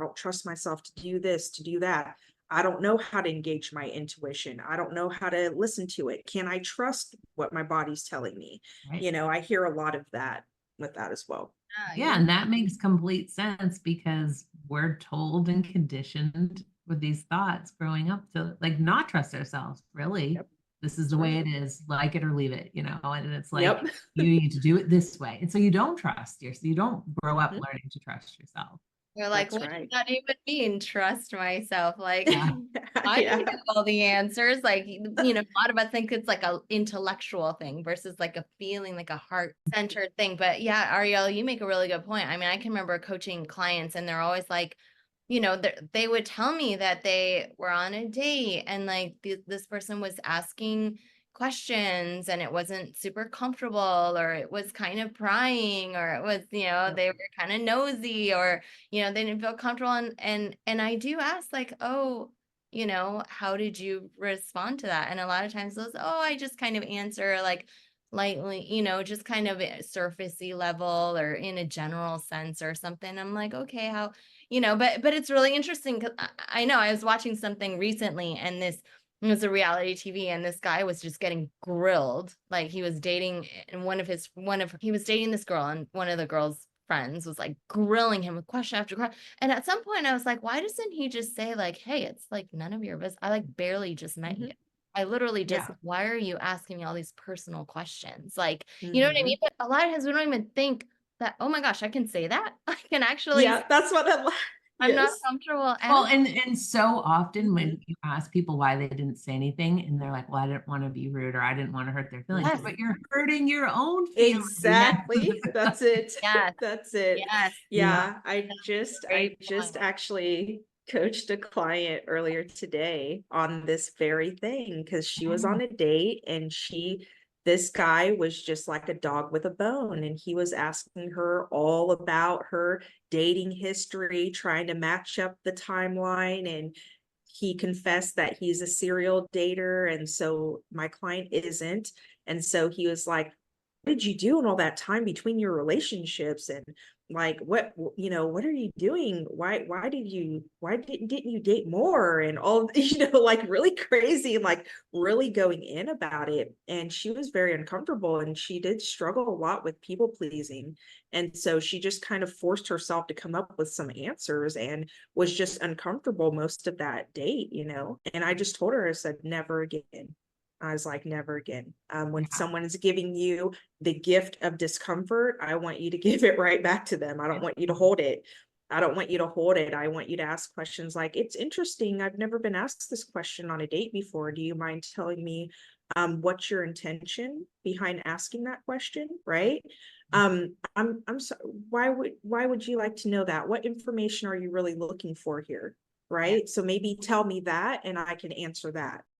don't trust myself to do this, to do that. I don't know how to engage my intuition. I don't know how to listen to it. Can I trust what my body's telling me? Right. You know, I hear a lot of that with that as well. Yeah, and that makes complete sense because we're told and conditioned with these thoughts growing up to like not trust ourselves, really. Yep. This is the way it is, like it or leave it, and it's like Yep. you need to do it this way. And so you don't trust yourself. You don't grow up Mhm. learning to trust yourself. You're like, That's what does right. that even mean? Trust myself. Like, Yeah. I don't Yeah. know all the answers. Like, a lot of us think it's like a intellectual thing versus like a feeling, like a heart-centered thing. But yeah, Ariel, you make a really good point. I mean, I can remember coaching clients and they're always like, they would tell me that they were on a date and like this person was asking questions and it wasn't super comfortable or it was kind of prying or it was Yep. they were kind of nosy or they didn't feel comfortable and I do ask like, oh, how did you respond to that? And a lot of times those, oh, I just kind of answer like lightly, just kind of a surfacey level or in a general sense or something. I'm like, okay, how, but it's really interesting because I know I was watching something recently and this it was a reality TV and this guy was just getting grilled. Like he was dating and he was dating this girl and one of the girl's friends was like grilling him with question after question. And at some point I was like, why doesn't he just say like, hey, it's like none of your business. I like barely just met you. Mhm. I literally just, Yeah. why are you asking me all these personal questions? Like, you know what I mean? Mhm. But a lot of times we don't even think that, oh my gosh, I can say that. I can actually, Yeah, that's what I like. I'm not Yes. comfortable Well, asking. and so often Mhm. when you ask people why they didn't say anything and they're like, well, I didn't want to be rude or I didn't want to hurt their feelings, Yes, but you're hurting your own feelings. Exactly. That's it. yes, That's it. yes. Yeah. Yeah, I That's just a I great just point. actually coached a client earlier today on this very thing because she was on a date and this guy was just like a dog with a bone and he was asking her all about her dating history, trying to match up the timeline, and he confessed that he's a serial dater and so my client isn't. And so he was like, what did you do in all that time between your relationships? And like, what are you doing? Why didn't you date more? And all, like really crazy and like really going in about it. And she was very uncomfortable and she did struggle a lot with people pleasing. And so she just kind of forced herself to come up with some answers and was just uncomfortable most of that date. And I just told her, I said, never again. I was like, never again. When Yeah. someone is giving you the gift of discomfort, I want you to give it right back to them. I don't want you to hold it. I don't want you to hold it. I want you to ask questions like, it's interesting. I've never been asked this question on a date before. Do you mind telling me what's your intention behind asking that question? Right. I'm sorry, why would you like to know that? What information are you really looking for here? Yeah. Right. So maybe tell me that and I can answer that.